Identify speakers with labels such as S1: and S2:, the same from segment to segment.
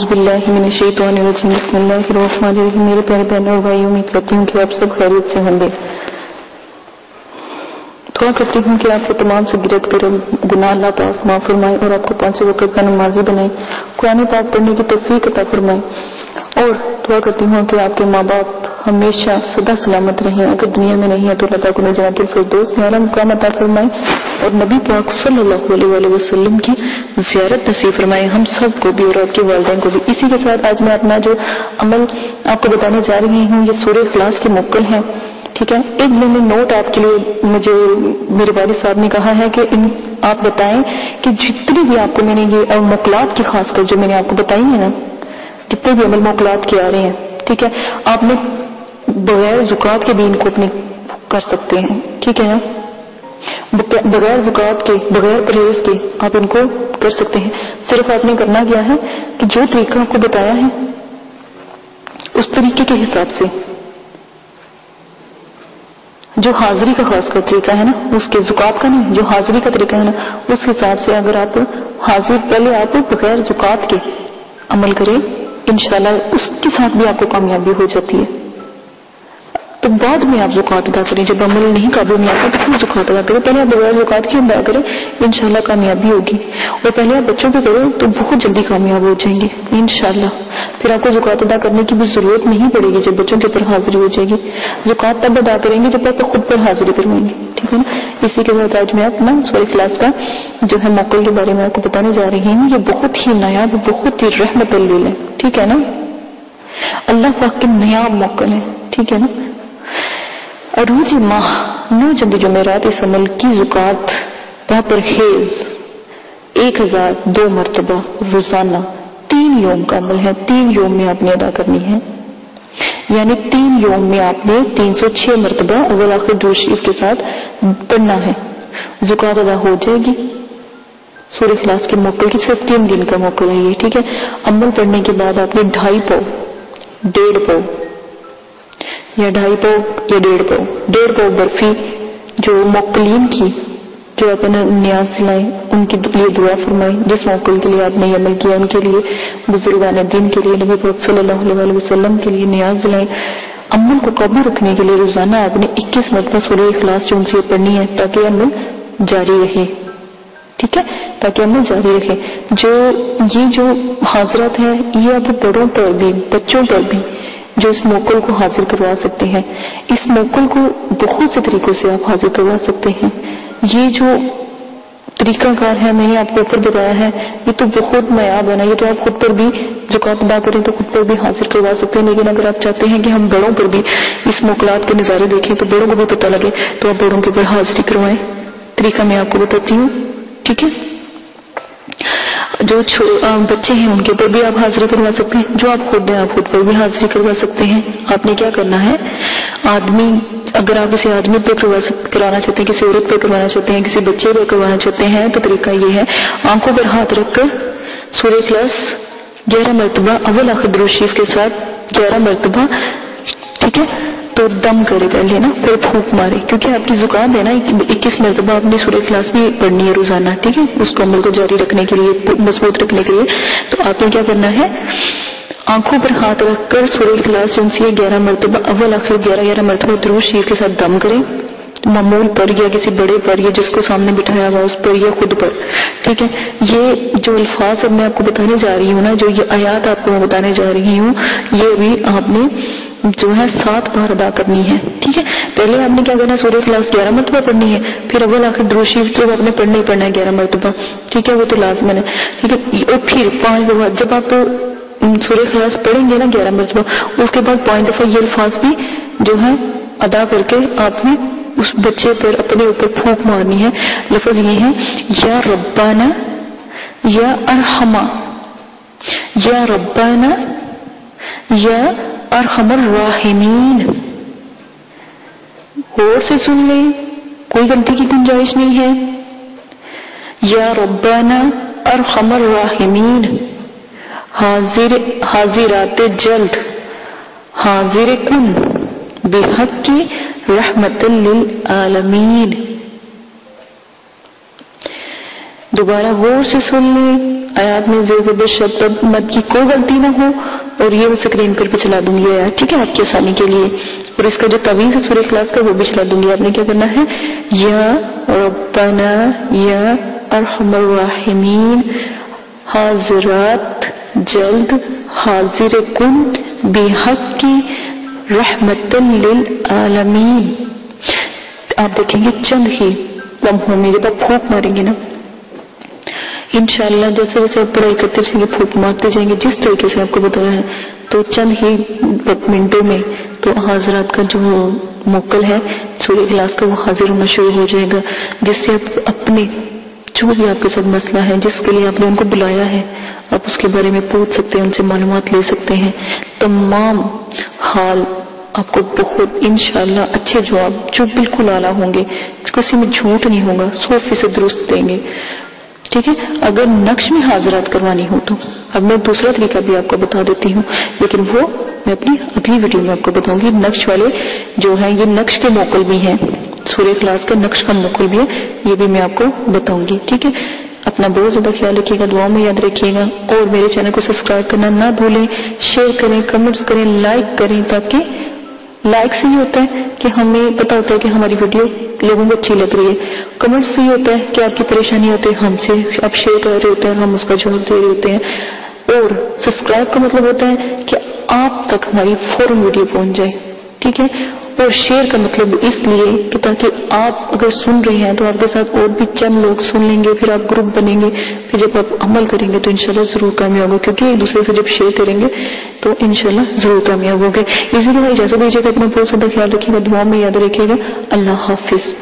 S1: اعوذ باللہ من الشیطان الرجیم بسم اللہ الرحمن الرحیم۔ میرے پیارے بہنوں اور بھائیوں، امید کرتی ہوں کہ آپ سب خیریت سے ہوں گے۔ دعا کرتی ہوں کہ آپ کو تمام سے گرد پر گناہ اللہ پاک معاف فرمائے اور آپ کو 5 وقت کا نمازی بنائے، قرآن پاک پڑھنے کی توفیق عطا فرمائے، اور دعا کرتی ہوں کہ آپ کے ماں باپ ہمیشہ سدا سلامت رہیں، اگر دنیا میں نہیں ہے تو اللہ تعالیٰ جنت الفردوس میں اعلیٰ مقام عطا فرمائے اور نبی پاک صلی اللہ علیہ وسلم کی زیارت نصیب فرمائے ہم سب کو بھی اور آپ کے والدین کو بھی۔ اسی کے ساتھ آج میں اپنا جو عمل آپ کو بتانے جا رہی ہوں یہ سورہ اخلاص کے موکل ہیں، ٹھیک ہے۔ ایک میں نے نوٹ آپ کے لیے مجھے میرے والد صاحب نے کہا ہے کہ آپ بتائیں کہ جتنی بھی آپ کو میں نے یہ موکلات کی خاص کر جو میں نے آپ کو بتائی ہے نا، جتنے بھی عمل موکلات کے آ رہے ہیں، ٹھیک ہے، آپ نے بغیر زکوٰۃ کے بھی ان کو اپنے کر سکتے ہیں، ٹھیک ہے نا، بغیر زکوٰۃ کے بغیر پرہیز کے آپ ان کو کر سکتے ہیں۔ صرف آپ نے کرنا کیا ہے کہ جو طریقہ آپ کو بتایا ہے اس طریقے کے حساب سے، جو حاضری کا خاص کر طریقہ ہے نا، اس کے زکوٰۃ کا نہیں، جو حاضری کا طریقہ ہے نا، اس حساب سے اگر آپ حاضر پہلے آپ بغیر زکوٰۃ کے عمل کریں، انشاءاللہ اس کے ساتھ بھی آپ کو کامیابی ہو جاتی ہے۔ تو بعد میں آپ زکوٰۃ ادا کریں، جب عمل نہیں قابل میں آتا تو پھر زکوٰۃ ادا کریں، پہلے آپ بغیر زکوٰۃ کے ادا کریں، انشاءاللہ کامیابی ہوگی، اور پہلے آپ بچوں پہ کریں تو بہت جلدی کامیاب ہو جائیں گے انشاءاللہ۔ پھر آپ کو زکوٰۃ ادا کرنے کی بھی ضرورت نہیں پڑے گی جب بچوں کے اوپر حاضری ہو جائے گی۔ زکوٰۃ تب ادا کریں گے جب آپ خود پر حاضری کروائیں گے، ٹھیک ہے نا۔ اسی کے ساتھ آج میں اپنا سورہ اخلاص کا جو ہے موکل کے بارے میں آپ کو بتانے جا رہی ہوں۔ یہ بہت ہی نایاب، بہت ہی رحمت اللہ ہے، ٹھیک ہے نا، اللہ پاک کے نایاب موکل ہے، ٹھیک ہے نا۔ عروج ماہ 9 جمعرات اس عمل کی زکوٰۃ پرہیز 1002 مرتبہ روزانہ 3 یوم کا عمل ہے، 3 یوم میں آپ نے ادا کرنی ہے، یعنی 3 یوم میں آپ نے 306 مرتبہ اول آخر درود شریف کے ساتھ پڑھنا ہے، زکوٰۃ ادا ہو جائے گی۔ سورہ اخلاص کے موکل کی صرف 3 دن کا موکل ہے یہ، ٹھیک ہے۔ عمل پڑھنے کے بعد آپ نے 2.5 پاؤ، 1.5 پاؤ یا 2.5 پاؤ یا 1.5 پاؤ، 1.5 پاؤ برفی جو موکلین کی جو اپنا نیاز دلائیں ان کے لیے دعا فرمائیں، جس موکل کے لیے آپ نے یہ عمل کیا ان کے لیے، بزرگان دین کے لیے، نبی پاک صلی اللہ علیہ وسلم کے لیے نیاز دلائیں۔ عمل کو قابو رکھنے کے لیے روزانہ آپ نے 21 مرتبہ سورہ اخلاص جو ان سے پڑھنی ہے تاکہ عمل جاری رہے، ٹھیک ہے، تاکہ عمل جاری رکھے۔ جو حاضرات ہیں یہ آپ بڑوں پر بھی بچوں پر بھی جو اس موکل کو حاضر کروا سکتے ہیں، اس موکل کو بہت سے طریقوں سے آپ حاضر کروا سکتے ہیں۔ یہ جو طریقہ کار ہے میں نے آپ کو اوپر بتایا ہے یہ تو بہت نایاب ہے نا، یہ تو آپ خود پر بھی زکوٰۃ ادا کریں تو خود پر بھی حاضر کروا سکتے ہیں، لیکن اگر آپ چاہتے ہیں کہ ہم بڑوں پر بھی اس موکلات کے نظارے دیکھیں تو بڑوں کو بھی پتہ لگے تو آپ بڑوں کے اوپر حاضری کروائیں۔ طریقہ میں آپ کو بتاتی ہوں، ٹھیک ہے۔ جو بچے ہیں ان کے اوپر بھی آپ حاضری کروا سکتے ہیں، جو آپ خود ہیں آپ خود پر بھی حاضری کروا سکتے ہیں۔ آپ نے کیا کرنا ہے، اگر آپ کسی آدمی پہ کروانا چاہتے ہیں، کسی عورت پہ کروانا چاہتے ہیں، کسی بچے پہ کروانا چاہتے ہیں تو طریقہ یہ ہے، آنکھوں پر ہاتھ رکھ کر سورہ اخلاص 11 مرتبہ اول آخر درود شریف کے ساتھ 11 مرتبہ، ٹھیک ہے، تو دم کرے پہلے نا، پھر پھونک مارے، کیونکہ آپ کی زکوٰۃ ہے نا 21 مرتبہ آپ نے سورہ اخلاص بھی پڑھنی ہے روزانہ، ٹھیک ہے، اس کو عمل کو جاری رکھنے کے لیے، مضبوط رکھنے کے لیے۔ تو آپ نے کیا کرنا ہے، آنکھوں پر ہاتھ رکھ کر سورہ اخلاص جو سے 11 مرتبہ اول آخر 11 مرتبہ درود شریف کے ساتھ دم کریں، معمول پر یا کسی بڑے پر یا جس کو سامنے بٹھایا ہوا اس پر یا خود پر، ٹھیک ہے۔ یہ جو الفاظ اب میں آپ کو بتانے جا رہی ہوں نا، جو یہ آیات آپ کو میں بتانے جا رہی ہوں، یہ بھی آپ نے جو ہے 7 بار ادا کرنی ہے، ٹھیک ہے۔ پہلے آپ نے کیا کرنا ہے، سورہ اخلاص 11 مرتبہ پڑھنی ہے، پھر اول آخر درود شریف جو آپ نے پڑھنا ہی پڑھنا ہے 11 مرتبہ، ٹھیک ہے، وہ تو لازمن ہے، ٹھیک ہے۔ اور پھر 5 بار جب آپ سورہ اخلاص پڑھیں گے نا 11 مرتبہ، اس کے بعد 5 دفعہ یہ الفاظ بھی جو ہے ادا کر کے آپ نے اس بچے پر اپنے اوپر پھونک مارنی ہے۔ لفظ یہ ہے، یا ربانا یا ارحمہ، یا ربانا یا ارحم الراحمین۔ غور سے سن لیں، کوئی غلطی کی گنجائش نہیں ہے۔ یا ربانا ارحم الراحمین، حاضرات جلد، حاضر کن، بحق کی رحمت للعالمین۔ دوبارہ غور سے سن لیں، آیات میں زیر زبر شد مد کی کوئی غلطی نہ ہو، اور یہ اسکرین پر بھی چلا دوں گی آیات، ٹھیک ہے، آپ کی آسانی کے لیے. اور اس کا جو تعویذ ہے سورہ اخلاص کا وہ بھی چلا دوں گی. آپ نے کیا کرنا ہے، یا ربنا یا ارحم الراحمین، حاضرات جلد حاضر کن بحق کی رحمت للعالمین. آپ دیکھیں گے چند ہی لمحوں میں جب آپ پھونک ماریں گے نا، انشاءاللہ جیسے جیسے آپ پڑھائی کرتے جائیں گے پھونک مارتے جائیں گے جس طریقے سے آپ کو بتایا ہے، تو چند ہی منٹوں میں تو حاضرات کا جو موکل ہے سورہ اخلاص کا وہ حاضر ہونا شروع ہو جائے گا، جس سے آپ اپنے جو بھی آپ کے ساتھ مسئلہ ہے جس کے لیے آپ نے ان کو بلایا ہے آپ اس کے بارے میں پوچھ سکتے ہیں، ان سے معلومات لے سکتے ہیں. تمام حال آپ کو بہت انشاءاللہ اچھے جواب جو بالکل اعلیٰ ہوں گے، کسی میں جھوٹ نہیں ہوگا، 100% درست دیں گے. ٹھیک ہے، اگر نقش میں حاضرات کروانی ہو تو اب میں دوسرا طریقہ بھی آپ کو بتا دیتی ہوں، لیکن وہ میں اپنی اگلی ویڈیو میں آپ کو بتاؤں گی. نقش والے جو ہیں یہ نقش کے موکل بھی ہیں، سورہ اخلاص کا نقش کا موکل بھی ہے، یہ بھی میں آپ کو بتاؤں گی. ٹھیک ہے، اپنا بہت زیادہ خیال رکھیے گا، دعاؤں میں یاد رکھیے گا، اور میرے چینل کو سبسکرائب کرنا نہ بھولیں، شیئر کریں، کمنٹس کریں، لائک کریں، تاکہ لائک سے یہ ہوتا ہے کہ ہمیں پتہ ہوتا ہے کہ ہماری ویڈیو لوگوں کو اچھی لگ رہی ہے. کمنٹس سے یہ ہوتا ہے کہ آپ کی پریشانی ہوتی ہے ہم سے آپ شیئر کر رہے ہوتے ہیں، ہم اس کا جواب دے رہے ہوتے ہیں. اور سبسکرائب کا مطلب ہوتا ہے کہ آپ تک ہماری فوراً ویڈیو پہنچ جائے. ٹھیک ہے، اور شیئر کا مطلب اس لیے کہ تاکہ آپ اگر سن رہے ہیں تو آپ کے ساتھ اور بھی چند لوگ سن لیں گے، پھر آپ گروپ بنیں گے، پھر جب آپ عمل کریں گے تو انشاءاللہ ضرور کامیاب ہوگا، کیونکہ ایک دوسرے سے جب شیئر کریں گے تو انشاءاللہ ضرور کامیاب ہوگے. اسی لیے اجازت دیجیے گا، اپنا بہت زیادہ خیال رکھیے گا، دعا میں یاد رکھیے گا. اللہ حافظ.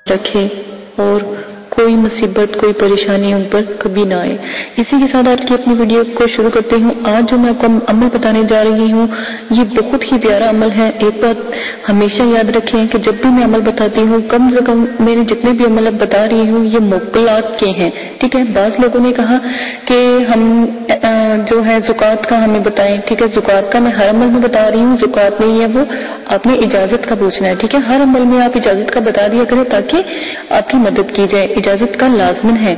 S1: رکھے اور کوئی مصیبت کوئی پریشانی ان پر کبھی نہ آئے. اسی کے ساتھ آج کی اپنی ویڈیو کو شروع کرتے ہوں. آج جو میں آپ کو عمل بتانے جا رہی ہوں یہ بہت ہی پیارا عمل ہے. ایک بات ہمیشہ یاد رکھیں کہ جب بھی میں عمل بتاتی ہوں کم سے کم میرے جتنے بھی عمل اب بتا رہی ہوں یہ موکلات کے ہیں. ٹھیک ہے، بعض لوگوں نے کہا کہ ہم جو ہے زکوٰۃ کا ہمیں بتائیں. ٹھیک ہے، زکوٰۃ کا میں ہر عمل میں بتا رہی ہوں، زکوٰۃ نہیں ہے وہ، آپ نے اجازت کا پوچھنا ہے. ٹھیک ہے، ہر عمل میں آپ اجازت کا بتا دیا کریں تاکہ آپ کی مدد کی جائے. اجازت کا لازمن ہے.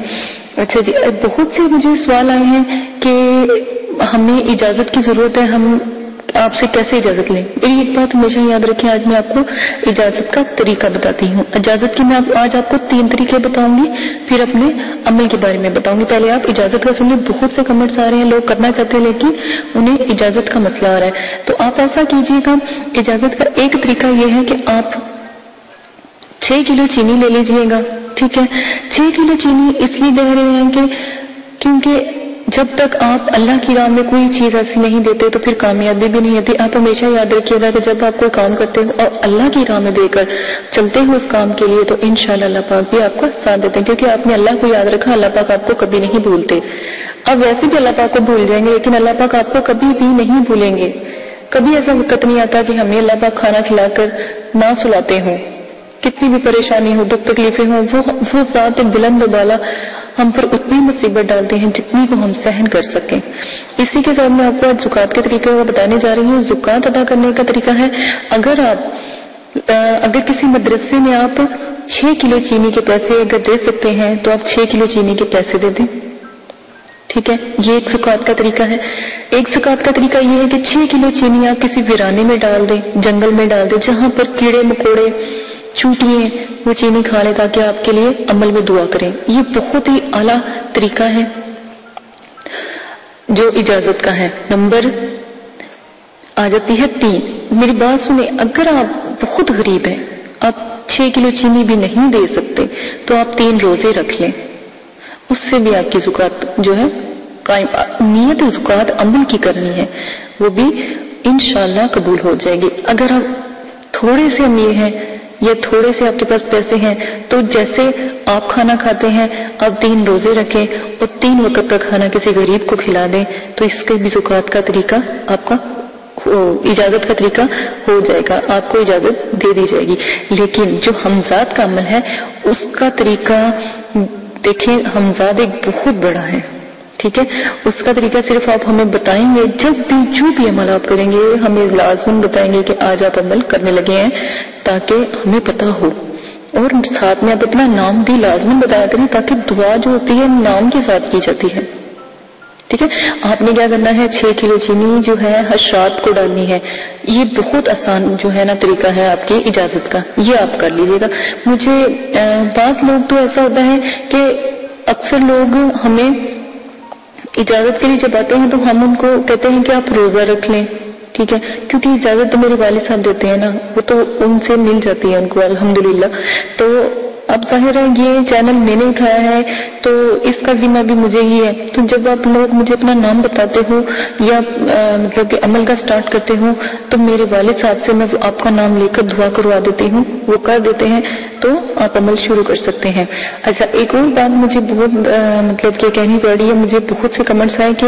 S1: اچھا جی، بہت سے مجھے سوال آئے ہیں کہ ہمیں اجازت کی ضرورت ہے، ہم آپ سے کیسے اجازت لیں. ایک بات ہمیشہ یاد رکھیں، آج میں آپ کو اجازت کا طریقہ بتاتی ہوں. اجازت کی میں آج آپ کو 3 طریقے بتاؤں گی، پھر اپنے عمل کے بارے میں بتاؤں گی. پہلے آپ اجازت کا سنیں. بہت سے کمنٹس آ رہے ہیں، لوگ کرنا چاہتے ہیں لیکن انہیں اجازت کا مسئلہ آ رہا ہے. تو آپ ایسا کیجیے گا، اجازت کا ایک طریقہ یہ ہے کہ آپ 6 کلو چینی لے لیجئے گا. ٹھیک ہے، 6 کلو چینی اس لیے دے رہے ہیں کہ کیونکہ جب تک آپ اللہ کی راہ میں کوئی چیز ایسی نہیں دیتے تو پھر کامیابی بھی نہیں ہوتی. آپ ہمیشہ یاد رکھیے گا کہ جب آپ کوئی کام کرتے ہو اور اللہ کی راہ میں دے کر چلتے ہو اس کام کے لیے تو انشاءاللہ اللہ پاک بھی آپ کو ساتھ دیتے ہیں، کیونکہ آپ نے اللہ کو یاد رکھا. اللہ پاک آپ کو کبھی نہیں بھولتے. اب ویسے بھی اللہ پاک کو بھول جائیں گے لیکن اللہ پاک آپ کو کبھی بھی نہیں بھولیں گے. کبھی ایسا وقت نہیں آتا کہ ہمیں اللہ پاک کھانا کھلا کر نہ سلاتے ہوں. کتنی بھی پریشانی ہو، دکھ تکلیفیں ہوں، وہ ذات بلند و بالا ہم پر اتنی مصیبت ڈالتے ہیں جتنی کو ہم سہن کر سکیں. اسی کے ساتھ میں آپ کو آج زکوٰۃ کے طریقے کو بتانے جا رہی ہوں. زکوٰۃ ادا کرنے کا طریقہ ہے، اگر کسی مدرسے میں آپ 6 کلو چینی کے پیسے اگر دے سکتے ہیں تو آپ 6 کلو چینی کے پیسے دے دیں. ٹھیک ہے، یہ ایک زکوٰۃ کا طریقہ ہے. ایک زکوٰۃ کا طریقہ یہ ہے کہ 6 کلو چینی آپ کسی ویرانے میں ڈال دیں، جنگل میں ڈال دیں، جہاں پر کیڑے مکوڑے چونٹیے وہ چینی کھا لے تاکہ آپ کے لیے عمل میں دعا کریں. یہ بہت ہی اعلیٰ طریقہ ہے جو اجازت کا ہے. نمبر آ جاتی ہے 3۔ میری بات سنیں، اگر آپ بہت غریب ہیں، آپ 6 کلو چینی بھی نہیں دے سکتے، تو آپ 3 روزے رکھ لیں، اس سے بھی آپ کی زکوٰۃ جو ہے قائم۔ نیت زکوٰۃ عمل کی کرنی ہے، وہ بھی انشاءاللہ قبول ہو جائے گی۔ اگر آپ تھوڑے سے امیر ہیں یا تھوڑے سے آپ کے پاس پیسے ہیں، تو جیسے آپ کھانا کھاتے ہیں، آپ 3 روزے رکھیں اور 3 وقت کا کھانا کسی غریب کو کھلا دیں، تو اس کے بھی زکوٰۃ کا طریقہ آپ کا اجازت کا طریقہ ہو جائے گا، آپ کو اجازت دے دی جائے گی۔ لیکن جو حمزات کا عمل ہے اس کا طریقہ دیکھیں، حمزات ایک بہت بڑا ہے، ٹھیک ہے؟ اس کا طریقہ صرف آپ ہمیں بتائیں گے، جب بھی جو بھی عمل آپ کریں گے ہمیں لازماً بتائیں گے کہ آج آپ عمل کرنے لگے ہیں، تاکہ ہمیں پتہ ہو، اور ساتھ میں آپ اپنا نام بھی لازماً بتایا کریں، تاکہ دعا جو ہوتی ہے نام کے ساتھ کی جاتی ہے، ٹھیک ہے؟ آپ نے کیا کرنا ہے، 6 کلو چینی جو ہے حشرات کو ڈالنی ہے۔ یہ بہت آسان جو ہے نا طریقہ ہے آپ کی اجازت کا، یہ آپ کر لیجئے گا۔ مجھے بعض لوگ تو ایسا ہوتا ہے کہ اکثر لوگ ہمیں اجازت کے لیے جب آتے ہیں تو ہم ان کو کہتے ہیں کہ آپ روزہ رکھ لیں، ٹھیک ہے؟ کیونکہ اجازت تو میرے والد صاحب دیتے ہیں نا، وہ تو ان سے مل جاتی ہے ان کو الحمدللہ۔ تو اب ظاہر ہے یہ چینل میں نے اٹھایا ہے تو اس کا ذمہ بھی مجھے ہی ہے، تو جب آپ لوگ مجھے اپنا نام بتاتے ہو یا مطلب کہ عمل کا سٹارٹ کرتے ہو، تو میرے والد صاحب سے میں آپ کا نام لے کر دعا کروا دیتی ہوں، وہ کر دیتے ہیں، تو آپ عمل شروع کر سکتے ہیں۔ اچھا، ایک اور بات مجھے بہت مطلب کہ کہنی پڑ رہی ہے، مجھے بہت سے کمنٹس آئے کہ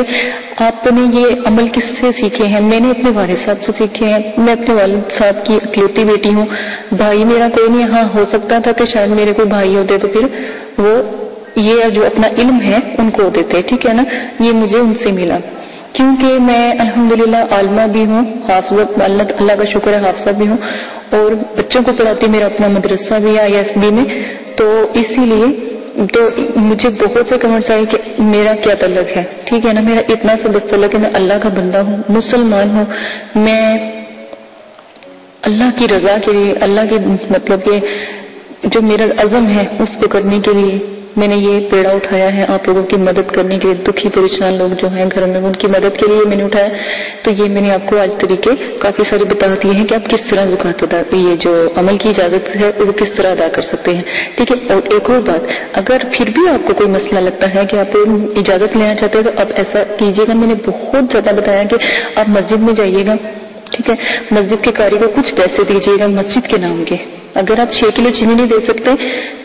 S1: آپ نے یہ عمل کس سے سیکھے ہیں؟ میں نے اپنے والد صاحب سے سیکھے ہیں، میں اپنے والد صاحب کی اکلوتی بیٹی ہوں، بھائی میرا کوئی نہیں۔ ہاں، ہو سکتا تھا کہ شاید میرے کوئی بھائی ہوتے تو پھر وہ یہ جو اپنا علم ہے ان کو دیتے، ٹھیک ہے نا؟ یہ مجھے ان سے ملا، کیونکہ میں الحمدللہ عالمہ بھی ہوں، حافظہ، اللہ کا شکر ہے حافظہ بھی ہوں، اور بچوں کو پڑھاتی، میرا اپنا مدرسہ بھی ہے ISB میں، تو اسی لیے تو مجھے بہت سے کمنٹس آئے کہ میرا کیا تعلق ہے، ٹھیک ہے نا؟ میرا اتنا سا بس تعلق ہے، میں اللہ کا بندہ ہوں، مسلمان ہوں، میں اللہ کی رضا کے لیے، اللہ کے مطلب کہ جو میرا عزم ہے اس کو کرنے کے لیے میں نے یہ پیڑا اٹھایا ہے، آپ لوگوں کی مدد کرنے کے لیے، دکھی پریشان لوگ جو ہیں گھر میں ان کی مدد کے لیے میں نے اٹھایا۔ تو یہ میں نے آپ کو آج طریقے کافی سارے بتا دیے ہیں کہ آپ کس طرح زکوٰۃ ادا، یہ جو عمل کی اجازت ہے وہ کس طرح ادا کر سکتے ہیں، ٹھیک ہے؟ اور ایک اور بات، اگر پھر بھی آپ کو کوئی مسئلہ لگتا ہے کہ آپ اجازت لینا چاہتے ہیں تو آپ ایسا کیجیے گا، میں نے بہت زیادہ بتایا کہ آپ مسجد میں جائیے گا، ٹھیک ہے؟ مسجد کے قاری کو کچھ پیسے دیجیے گا مسجد کے نام کے۔ اگر آپ 6 کلو چینی نہیں دے سکتے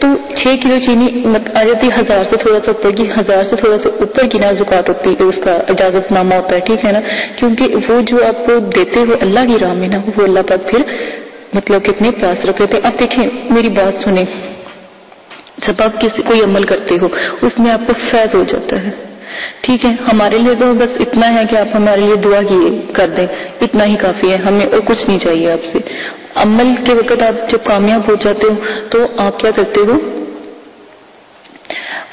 S1: تو 6 کلو چینی آ جاتی 1000 سے تھوڑا سا اوپر کی، 1000 سے تھوڑا سا اوپر کی نا زکوٰۃ ہوتی ہے، اس کا اجازت نامہ ہوتا ہے، ٹھیک ہے نا؟ کیونکہ وہ جو آپ کو دیتے ہو اللہ کی راہ میں نا، وہ اللہ پاک پھر مطلب کہ اپنے پاس رکھ لیتے ہیں۔ اب دیکھیں میری بات سنیں، جب آپ کوئی عمل کرتے ہو اس میں آپ کو فیض ہو جاتا ہے، ٹھیک ہے؟ ہمارے لیے تو بس اتنا ہے کہ آپ ہمارے لیے دعا کر دیں، اتنا ہی کافی ہے، ہمیں اور کچھ نہیں چاہیے آپ سے۔ عمل کے وقت آپ جب کامیاب ہو جاتے ہو تو آپ کیا کرتے ہو،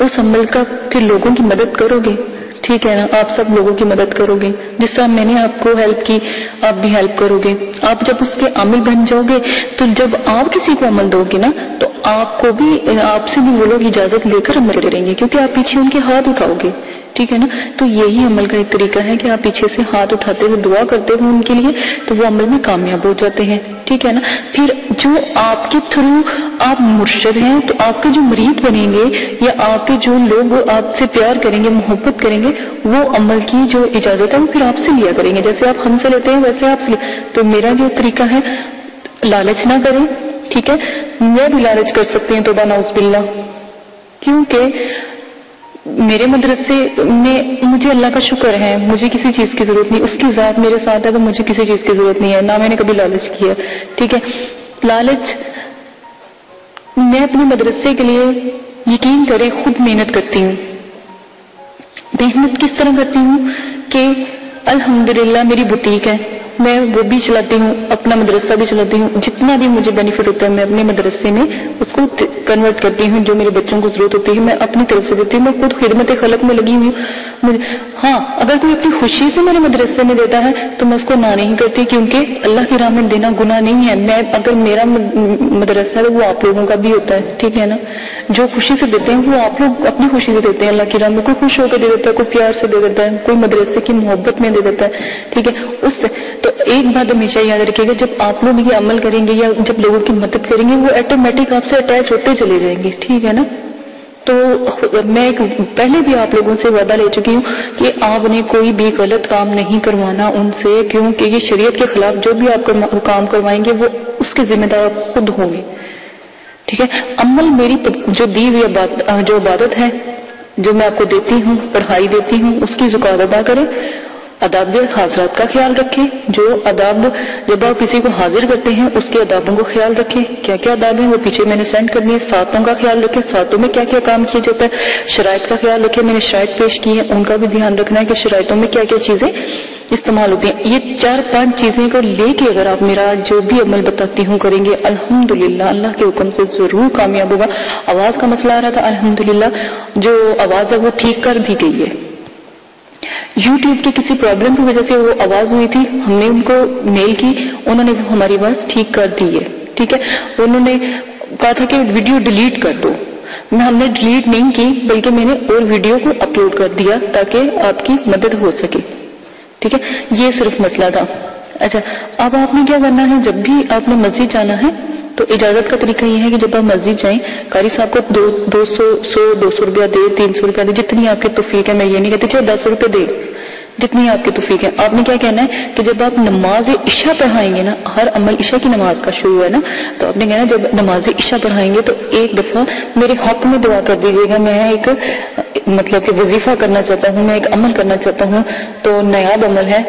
S1: اس عمل کا پھر لوگوں کی مدد کرو گے، ٹھیک ہے نا؟ آپ سب لوگوں کی مدد کرو گے، جس طرح میں نے آپ کو ہیلپ کی آپ بھی ہیلپ کرو گے۔ آپ جب اس کے عامل بن جاؤ گے تو جب آپ کسی کو عمل دو گے نا تو آپ کو بھی، آپ سے بھی وہ لوگ اجازت لے کر عمل کریں گے، کیونکہ آپ پیچھے ان کے ہاتھ اٹھاؤ گے، ٹھیک ہے نا؟ تو یہی عمل کا ایک طریقہ ہے کہ آپ پیچھے سے ہاتھ اٹھاتے ہوئے دعا کرتے ہو ان کے لیے، تو وہ عمل میں کامیاب ہو جاتے ہیں، ٹھیک ہے نا؟ پھر جو آپ کے تھرو آپ مرشد ہیں تو آپ کے جو مرید بنیں گے یا آپ کے جو لوگ آپ سے پیار کریں گے، محبت کریں گے، وہ عمل کی جو اجازت ہے وہ پھر آپ سے لیا کریں گے، جیسے آپ ہم سے لیتے ہیں ویسے آپ سے۔ تو میرا جو طریقہ ہے، لالچ نہ کریں، ٹھیک ہے؟ میں بھی لالچ کر سکتے ہیں، توبہ نعوذ باللہ، کیونکہ میرے مدرسے میں مجھے اللہ کا شکر ہے، مجھے کسی چیز کی ضرورت نہیں، اس کی ذات میرے ساتھ ہے تو مجھے کسی چیز کی ضرورت نہیں ہے، نہ میں نے کبھی لالچ کیا، ٹھیک ہے؟ لالچ، میں اپنے مدرسے کے لیے یقین کرے خود محنت کرتی ہوں۔ محنت کس طرح کرتی ہوں کہ الحمدللہ میری بوتیک ہے، میں وہ بھی چلاتی ہوں، اپنا مدرسہ بھی چلاتی ہوں، جتنا بھی مجھے بینیفٹ ہوتا ہے میں اپنے مدرسے میں اس کو کنورٹ کرتی ہوں، جو میرے بچوں کو ضرورت ہوتی ہے میں اپنی طرف سے دیتی ہوں، میں خود خدمت خلق میں لگی ہوئی ہوں۔ ہاں، اگر کوئی اپنی خوشی سے میرے مدرسے میں دیتا ہے تو میں اس کو نہ نہیں کرتی، کیونکہ اللہ کی راہ میں دینا گناہ نہیں ہے۔ میں اگر میرا مدرسہ ہے وہ آپ لوگوں کا بھی ہوتا ہے، ٹھیک ہے نا؟ جو خوشی سے دیتے ہیں وہ آپ لوگ اپنی خوشی سے دیتے ہیں اللہ کی راہ میں، کوئی خوش ہو کے دے دیتا ہے، کوئی پیار سے دے دیتا ہے، کوئی مدرسے کی محبت میں دے دیتا ہے، ٹھیک ہے؟ اس سے تو ایک بات ہمیشہ یاد رکھیے گا، جب آپ لوگ یہ عمل کریں گے یا جب لوگوں کی مدد کریں گے، وہ آٹومیٹک آپ سے اٹیچ ہوتے چلے جائیں گے، ٹھیک ہے نا؟ تو میں پہلے بھی آپ لوگوں سے وعدہ لے چکی ہوں کہ آپ نے کوئی بھی غلط کام نہیں کروانا ان سے، کیونکہ یہ شریعت کے خلاف جو بھی آپ کام کروائیں گے وہ اس کے ذمہ دار آپ خود ہوں گے، ٹھیک ہے؟ عمل میری جو دی ہوئی جو عبادت ہے، جو میں آپ کو دیتی ہوں، پڑھائی دیتی ہوں، اس کی زکوٰۃ ادا کریں، آداب حاضرات کا خیال رکھیں، جو آداب جب آپ کسی کو حاضر کرتے ہیں اس کے آدابوں کو خیال رکھیں، کیا کیا آداب ہیں وہ پیچھے میں نے سینڈ کر دیے، ساتوں کا خیال رکھیں، ساتوں میں کیا کیا کام کیا جاتا ہے، شرائط کا خیال رکھیں، میں نے شرائط پیش کی ہیں ان کا بھی دھیان رکھنا ہے کہ شرائطوں میں کیا کیا چیزیں استعمال ہوتی ہیں۔ یہ 4-5 چیزیں کو لے کے اگر آپ میرا جو بھی عمل بتاتی ہوں کریں گے، الحمدللہ اللہ کے حکم سے ضرور کامیاب ہوگا۔ آواز کا مسئلہ آ رہا تھا، الحمدللہ جو آواز ہے وہ ٹھیک کر دی گئی ہے۔ یوٹیوب کی کسی پرابلم کی وجہ سے وہ آواز ہوئی تھی، ہم نے ان کو میل کی، انہوں نے ہماری آواز ٹھیک کر دی ہے، ٹھیک ہے؟ انہوں نے کہا تھا کہ ویڈیو ڈیلیٹ کر دو، ہم نے ڈیلیٹ نہیں کی بلکہ میں نے اور ویڈیو کو اپلوڈ کر دیا تاکہ آپ کی مدد ہو سکے، ٹھیک ہے؟ یہ صرف مسئلہ تھا۔ اچھا، اب آپ نے کیا کرنا ہے، جب بھی آپ نے مسجد جانا ہے تو اجازت کا طریقہ یہ ہے کہ جب آپ مسجد جائیں، قاری صاحب کو 200 روپیہ دے، 300 روپیہ دے، جتنی آپ کی توفیق ہے، میں یہ نہیں کہتی چاہے 10 روپے دے، جتنی آپ کی توفیق ہے۔ آپ نے کیا کہنا ہے کہ جب آپ نماز عشاء پڑھائیں گے نا، ہر عمل عشاء کی نماز کا شروع ہے نا، تو آپ نے کہنا جب نماز عشاء پڑھائیں گے تو ایک دفعہ میرے حق میں دعا کر دیجیے گا، میں ایک مطلب کہ وظیفہ کرنا چاہتا ہوں، میں ایک عمل کرنا چاہتا ہوں، تو نیاب عمل ہے،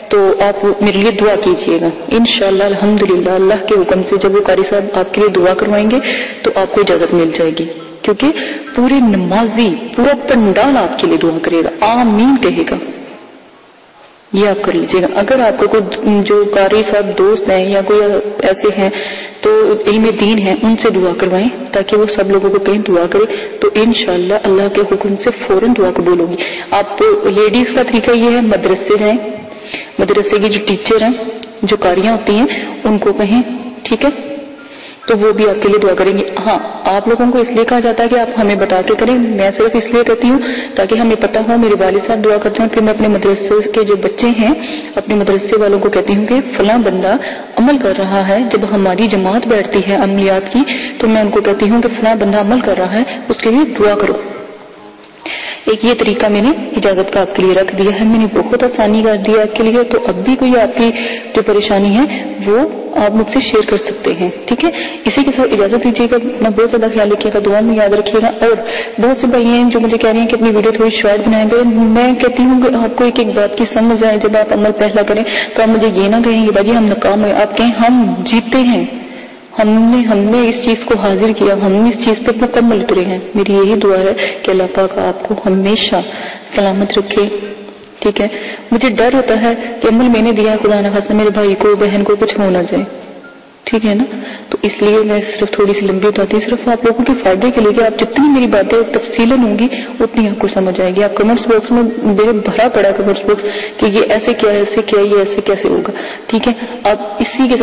S1: تو آپ میرے لیے دعا کیجئے گا انشاءاللہ الحمدللہ اللہ کے حکم سے۔ جب وہ قاری صاحب آپ کے لیے دعا کروائیں گے تو آپ کو اجازت مل جائے گی، کیونکہ پورے نمازی پورا پنڈال آپ کے لیے دعا کرے گا، آمین کہے گا، یہ آپ کر لیجئے گا۔ اگر آپ کو کوئی جو قاری صاحب دوست ہیں یا کوئی ایسے ہیں تو علم دین ہیں، ان سے دعا کروائیں تاکہ وہ سب لوگوں کو کہیں دعا کرے، تو انشاءاللہ اللہ کے حکم سے فوراً دعا قبول ہوگی۔ آپ لیڈیز کا طریقہ یہ ہے، مدرسے جائیں، مدرسے کی جو ٹیچر ہیں، جو قاریاں ہوتی ہیں، ان کو کہیں، ٹھیک ہے؟ تو وہ بھی آپ کے لیے دعا کریں گے۔ ہاں، آپ لوگوں کو اس لیے کہا جاتا ہے کہ آپ ہمیں بتا کے کریں، میں صرف اس لیے کہتی ہوں تاکہ ہمیں پتہ ہو۔ میرے والد صاحب دعا کرتے ہیں، پھر میں اپنے مدرسے کے جو بچے ہیں، اپنے مدرسے والوں کو کہتی ہوں کہ فلاں بندہ عمل کر رہا ہے۔ جب ہماری جماعت بیٹھتی ہے عملیات کی تو میں ان کو کہتی ہوں کہ فلاں بندہ عمل کر رہا ہے، اس کے لیے دعا کرو۔ ایک یہ طریقہ میں نے اجازت کا آپ کے لیے رکھ دیا ہے، میں نے بہت آسانی کر دیا آپ کے لیے، تو اب بھی کوئی آپ کی جو پریشانی ہے وہ آپ مجھ سے شیئر کر سکتے ہیں، ٹھیک ہے؟ اسی کے ساتھ اجازت دیجیے گا، میں بہت زیادہ خیال رکھیے گا، دعا میں یاد رکھیے گا۔ اور بہت سے بھائی ہیں جو مجھے کہہ رہے ہیں کہ اپنی ویڈیو تھوڑی شارٹ بنائیں گے، میں کہتی ہوں کہ آپ کو ایک ایک بات کی سمجھ آئے، جب آپ عمل پہلا کریں تو آپ مجھے یہ نہ کہیں کہ باجی ہم ناکام ہوئے، آپ کہیں ہم جیتے ہیں، ہم نے اس چیز کو حاضر کیا، ہم نے اس چیز پہ مکمل اترے ہیں۔ میری یہی دعا ہے کہ اللہ پاک آپ کو ہمیشہ سلامت رکھے، ٹھیک ہے؟ مجھے ڈر ہوتا ہے کہ عمل میں نے دیا، خدا نہ خاصہ میرے بھائی کو بہن کو کچھ ہو نہ جائے، ٹھیک ہے نا؟ تو اس لیے میں صرف تھوڑی سی لمبی بتاتی ہوں، صرف آپ لوگوں کے فائدے کے لیے، کہ آپ جتنی میری باتیں تفصیلاً ہوں گی اتنی آپ کو سمجھ آئے گی۔ آپ کمنٹس باکس میں میرے بھرا پڑا کمنٹس باکس کہ یہ ایسے کیا، ایسے کیا، یہ ایسے کیسے ہوگا، ٹھیک ہے؟ آپ اسی کے